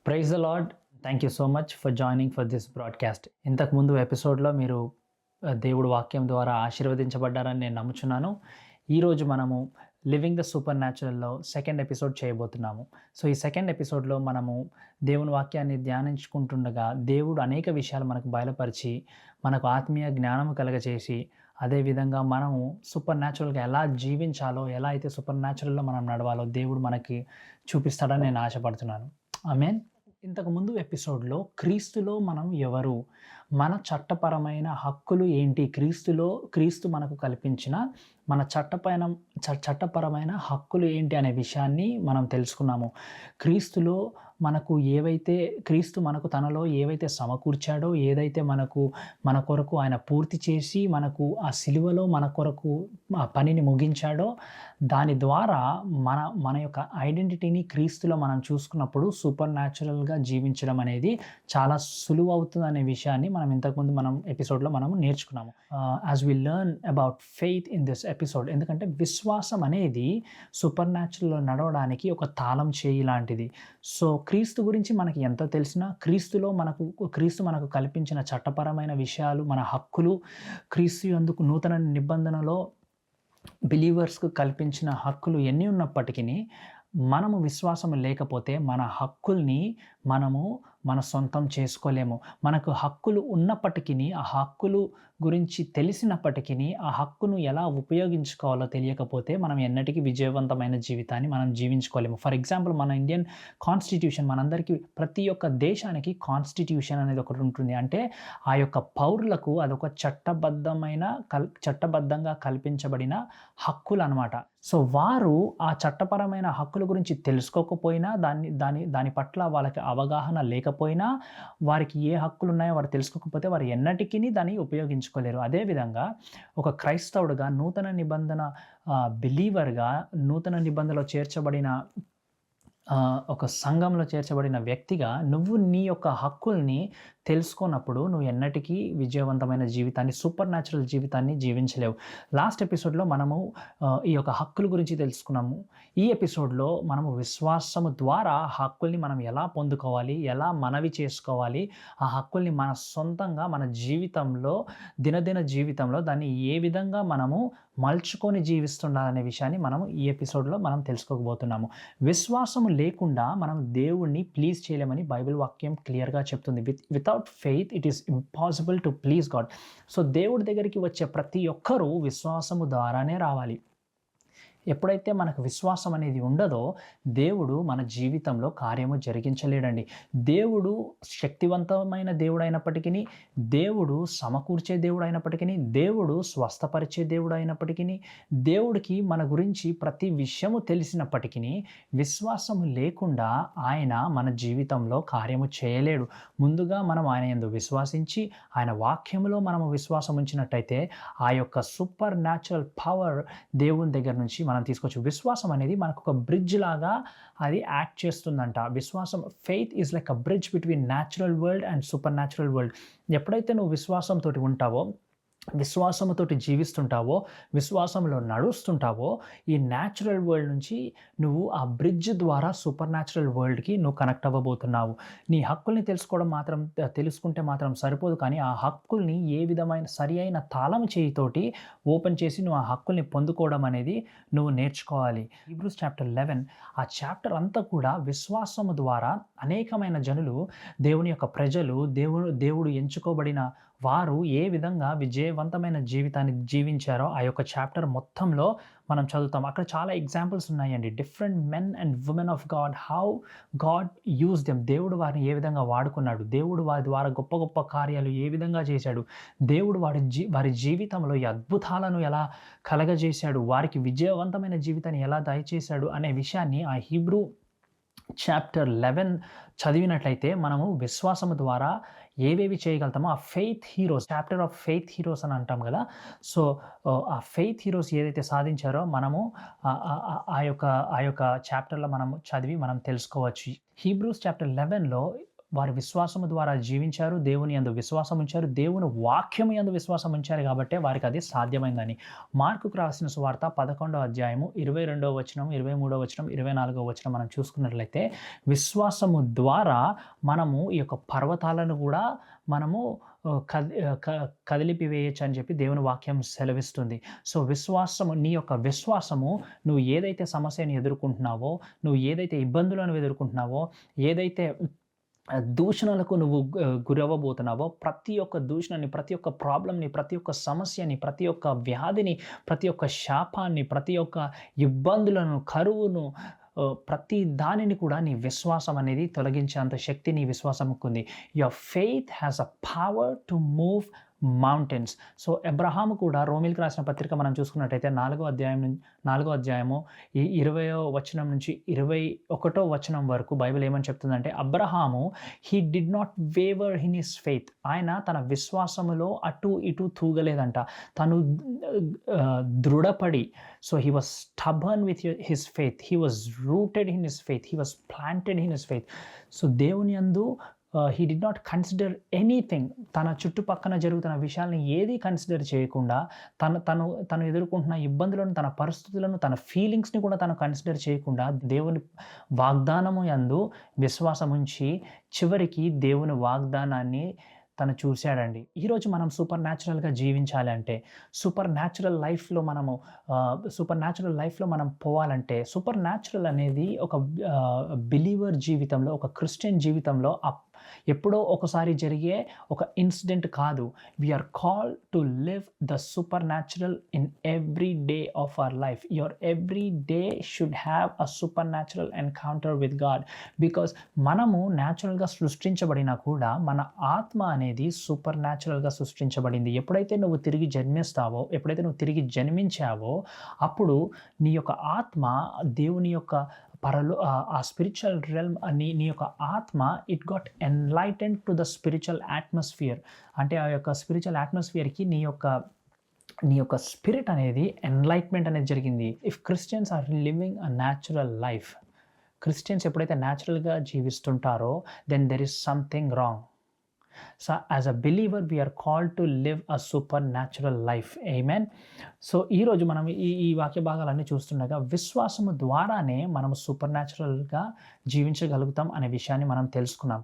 Praise the Lord. Thank you so much for joining for this broadcast. ఇంతకుముందు ఎపిసోడ్‌లో మీరు దేవుడు వాక్యం ద్వారా ఆశీర్వదించబడ్డారని నేను నమ్ముచున్నాను. ఈరోజు మనము లివింగ్ ద సూపర్ న్యాచురల్‌లో సెకండ్ ఎపిసోడ్ చేయబోతున్నాము. సో, ఈ సెకండ్ ఎపిసోడ్‌లో మనము దేవుని వాక్యాన్ని ధ్యానించుకుంటుండగా దేవుడు అనేక విషయాలు మనకు బయలుపరిచి, మనకు ఆత్మీయ జ్ఞానము కలగచేసి, అదేవిధంగా మనము సూపర్ న్యాచురల్‌గా ఎలా జీవించాలో, ఎలా అయితే సూపర్ న్యాచురల్‌లో మనం నడవాలో దేవుడు మనకి చూపిస్తాడని నేను ఆశపడుతున్నాను. ఆమేన్. ఇంతకుముందు ఎపిసోడ్‌లో క్రీస్తులో మనం ఎవరు? మన చట్టపరమైన హక్కులు ఏంటి? క్రీస్తు మనకు కల్పించిన మన చట్టపరమైన హక్కులు ఏంటి అనే విషయాన్ని మనం తెలుసుకున్నాము. క్రీస్తు మనకు తనలో ఏవైతే సమకూర్చాడో, ఏదైతే మన కొరకు ఆయన పూర్తి చేసి మనకు ఆ సిలువలో మన కొరకు ఆ పనిని ముగించాడో, దాని ద్వారా మన యొక్క ఐడెంటిటీని క్రీస్తులో మనం చూసుకున్నప్పుడు సూపర్ న్యాచురల్‌గా జీవించడం అనేది చాలా సులువవుతుందనే విషయాన్ని మనం ఎపిసోడ్‌లో నేర్చుకున్నాము. As we learn about faith in this episode, ఎందుకంటే విశ్వాసం అనేది సూపర్ న్యాచురల్‌లో నడవడానికి ఒక తాళం చేయి లాంటిది. సో, క్రీస్తు గురించి మనకి ఎంత తెలిసినా క్రీస్తు మనకు కల్పించిన చట్టపరమైన విషయాలు, మన హక్కులు, క్రీస్తు యందు నూతన నిబంధనలో బిలీవర్స్‌కు కల్పించిన హక్కులు ఎన్ని ఉన్నప్పటికిని, మనము విశ్వాసం లేకపోతే మన హక్కుల్ని మన సొంతం చేసుకోలేము. మనకు హక్కులు ఉన్నప్పటికిని, ఆ హక్కులు గురించి తెలిసినప్పటికిని, ఆ హక్కును ఎలా ఉపయోగించుకోవాలో తెలియకపోతే మనం ఎన్నటికీ విజయవంతమైన జీవితాన్ని మనం జీవించుకోలేము. ఫర్ ఎగ్జాంపుల్, మన ఇండియన్ కాన్స్టిట్యూషన్, మనందరికీ ప్రతి ఒక్క దేశానికి కాన్స్టిట్యూషన్ అనేది ఒకటి ఉంటుంది. అంటే ఆ యొక్క పౌరులకు అదొక చట్టబద్ధంగా కల్పించబడిన హక్కులనమాట. సో, వారు ఆ చట్టపరమైన హక్కుల గురించి తెలుసుకోకపోయినా, దాని పట్ల వాళ్ళకి అవగాహన లేకపోయినా, వారికి ఏ హక్కులున్నాయో వారు తెలుసుకోకపోతే వారు ఎన్నటికిని దాన్ని ఉపయోగించుకోలేరు. అదేవిధంగా ఒక క్రైస్తవుడుగా, బిలీవర్‌గా, నూతన నిబంధనలో చేర్చబడిన ఒక సంఘంలో చేర్చబడిన వ్యక్తిగా నువ్వు నీ యొక్క హక్కుల్ని తెలుసుకోనప్పుడు నువ్వు ఎన్నటికీ విజయవంతమైన జీవితాన్ని, సూపర్ న్యాచురల్ జీవితాన్ని జీవించలేవు. లాస్ట్ ఎపిసోడ్‌లో మనము ఈ యొక్క హక్కుల గురించి తెలుసుకున్నాము. ఈ ఎపిసోడ్‌లో మనము విశ్వాసము ద్వారా హక్కుల్ని మనం ఎలా పొందుకోవాలి, ఎలా మనవి చేసుకోవాలి, ఆ హక్కుల్ని మన సొంతంగా మన జీవితంలో, దినదిన జీవితంలో దాన్ని ఏ విధంగా మనము మలుచుకొని జీవిస్తుండాలనే విషయాన్ని ఈ ఎపిసోడ్‌లో మనం తెలుసుకోబోతున్నాము. విశ్వాసము లేకుండా మనం దేవుడిని ప్లీజ్ చేయలేమని బైబిల్ వాక్యం క్లియర్‌గా చెప్తుంది. Without faith it is impossible to please God. So, దేవుడి దగ్గరికి వచ్చే ప్రతి ఒక్కరూ విశ్వాసము ద్వారానే రావాలి. ఎప్పుడైతే మనకు విశ్వాసం అనేది ఉండదో, దేవుడు మన జీవితంలో కార్యము జరిగించలేడండి. దేవుడు శక్తివంతమైన దేవుడైనప్పటికిని, దేవుడు సమకూర్చే దేవుడైనప్పటికిని, దేవుడు స్వస్థపరిచే దేవుడైనప్పటికిని, దేవుడికి మన గురించి ప్రతి విషయము తెలిసినప్పటికిని, విశ్వాసము లేకుండా ఆయన మన జీవితంలో కార్యము చేయలేడు. ముందుగా మనం ఆయన యందు విశ్వసించి, ఆయన వాక్యములో మనము విశ్వాసం ఉంచినట్టయితే, ఆ యొక్క సూపర్ న్యాచురల్ పవర్ దేవుని దగ్గర నుంచి మనం తీసుకోవచ్చు. విశ్వాసం అనేది మనకు ఒక బ్రిడ్జ్ లాగా అది యాక్ట్ చేస్తుందంట. Faith is like a bridge between natural world and super natural world. ఎప్పుడైతే నువ్వు విశ్వాసంతోటి ఉంటావో, విశ్వాసముతోటి జీవిస్తుంటావో, విశ్వాసంలో నడుస్తుంటావో, ఈ న్యాచురల్ వరల్డ్ నుంచి నువ్వు ఆ బ్రిడ్జ్ ద్వారా సూపర్ న్యాచురల్ వరల్డ్‌కి నువ్వు కనెక్ట్ అవ్వబోతున్నావు. నీ హక్కుల్ని తెలుసుకుంటే మాత్రం సరిపోదు, కానీ ఆ హక్కుల్ని ఏ విధమైన సరి అయిన తాళము చేయితోటి ఓపెన్ చేసి నువ్వు ఆ హక్కుల్ని పొందుకోవడం అనేది నువ్వు నేర్చుకోవాలి. హీబ్రూస్ చాప్టర్ 11, ఆ చాప్టర్ అంతా కూడా విశ్వాసము ద్వారా అనేకమైన జనులు, దేవుని యొక్క ప్రజలు, దేవుడు ఎంచుకోబడిన వారు ఏ విధంగా విజయవంతమైన జీవితాన్ని జీవించారో ఆ యొక్క చాప్టర్ మొత్తంలో మనం చదువుతాం. అక్కడ చాలా ఎగ్జాంపుల్స్ ఉన్నాయండి. Different men and women of God, how God use them. దేవుడు వారిని ఏ విధంగా వాడుకున్నాడు, దేవుడు వారి ద్వారా గొప్ప గొప్ప కార్యాలు ఏ విధంగా చేశాడు, దేవుడు వారి జీవితంలో ఈ అద్భుతాలను ఎలా కలగజేశాడు, వారికి విజయవంతమైన జీవితాన్ని ఎలా దయచేశాడు అనే విషయాన్ని ఆ హీబ్రూ చాప్టర్ 11 చదివినట్లయితే మనము విశ్వాసము ద్వారా ఏవేవి చేయగలుగుతామో, ఆ faith heroes, chapter of faith heroes అని అంటాం కదా. సో, ఆ ఫెయిత్ హీరోస్ ఏదైతే సాధించారో మనము ఆ యొక్క చాప్టర్లో మనం చదివి మనం తెలుసుకోవచ్చు. హీబ్రూస్ చాప్టర్ 11లో వారు విశ్వాసము ద్వారా జీవించారు. దేవుని యందు విశ్వాసం ఉంచారు. దేవుని వాక్యము యందు విశ్వాసం ఉంచారు గాబట్టే వారికది సాధ్యమైందని. మార్కుకు రాసిన సువార్త 11వ అధ్యాయము 22వ వచనం, 23వ వచనం, 24వ వచనం మనం చూసుకున్నట్లయితే విశ్వాసము ద్వారా మనము ఈ యొక్క పర్వతాలను గూడా మనము కదిలిపివేయొచ్చు అని చెప్పి దేవుని వాక్యం సెలవిస్తుంది. సో, విశ్వాసము నీ యొక్క విశ్వాసము నువ్వు ఏదైతే సమస్యను ఎదుర్కొంటున్నావో, నువ్వు ఏదైతే ఇబ్బందులను ఎదుర్కొంటున్నావో, ఏదైతే దూషణలకు నువ్వు గురవ్వబోతున్నావో ప్రతి ఒక్క దూషణని, ప్రతి ఒక్క ప్రాబ్లమ్‌ని, ప్రతి ఒక్క సమస్యని, ప్రతి ఒక్క వ్యాధిని, ప్రతి ఒక్క శాపాన్ని, ప్రతి ఒక్క ఇబ్బందులను, కరువును ప్రతి దానిని కూడా నీ విశ్వాసం అనేది తొలగించేంత శక్తి నీ విశ్వాసముకుంది. Your faith has a power to move mountains. So, Abraham కూడా రోమీయులకు రాసిన పత్రిక మనం చూసుకున్నట్టయితే 4వ అధ్యాయము 20వ వచనం నుంచి 21వ వచనం వరకు బైబిల్ ఏమని చెప్తుందంటే, Abraham he did not waver in his faith. ఆయన తన విశ్వాసములో అటు ఇటు తూగలేదంట. తను దృఢపడి, so he was stubborn with his faith. He was rooted in his faith. He was planted in his faith. So, దేవుని యందు he did not consider anything. తన చుట్టుపక్కన జరుగుతున్న విషయాల్ని ఏది కన్సిడర్ చేయకుండా, తను ఎదుర్కొంటున్న ఇబ్బందులను, తన పరిస్థితులను, తన ఫీలింగ్స్‌ని కూడా తను కన్సిడర్ చేయకుండా దేవుని వాగ్దానము యందు విశ్వాసం ఉంచి చివరికి దేవుని వాగ్దానాన్ని తను చూసాడండి. ఈరోజు మనం సూపర్ న్యాచురల్‌గా జీవించాలి అంటే, సూపర్ న్యాచురల్ లైఫ్‌లో మనం పోవాలంటే, సూపర్ న్యాచురల్ అనేది ఒక బిలీవర్ జీవితంలో, ఒక క్రిస్టియన్ జీవితంలో ఎప్పుడో ఒకసారి జరిగే ఒక ఇన్సిడెంట్ కాదు. We are called to live the super natural in every day of our life. Your every day should have a super natural encounter with God. Because మనము న్యాచురల్‌గా సృష్టించబడినా కూడా మన ఆత్మ అనేది సూపర్ న్యాచురల్‌గా సృష్టించబడింది. ఎప్పుడైతే నువ్వు తిరిగి జన్మిస్తావో, ఎప్పుడైతే నువ్వు తిరిగి జన్మించావో, అప్పుడు నీ యొక్క ఆత్మ దేవుని యొక్క ఆ స్పిరిచువల్ రెల్మ్ నీ యొక్క ఆత్మ it got enlightened to the spiritual atmosphere. అంటే ఆ యొక్క స్పిరిచువల్ అట్మాస్ఫియర్‌కి నీ యొక్క స్పిరిట్ అనేది ఎన్లైట్‌మెంట్ అనేది జరిగింది. If Christians are living a natural life, Christians ఎప్పుడైతే న్యాచురల్‌గా జీవిస్తుంటారో then there is something wrong. So, as a believer we are called to live a super natural life. Amen. So, ఈరోజు మనం ఈ వాక్య భాగాలన్నీ చూస్తుండగా విశ్వాసము ద్వారానే మనం సూపర్ న్యాచురల్‌గా జీవించగలుగుతాం అనే విషయాన్ని మనం తెలుసుకున్నాం.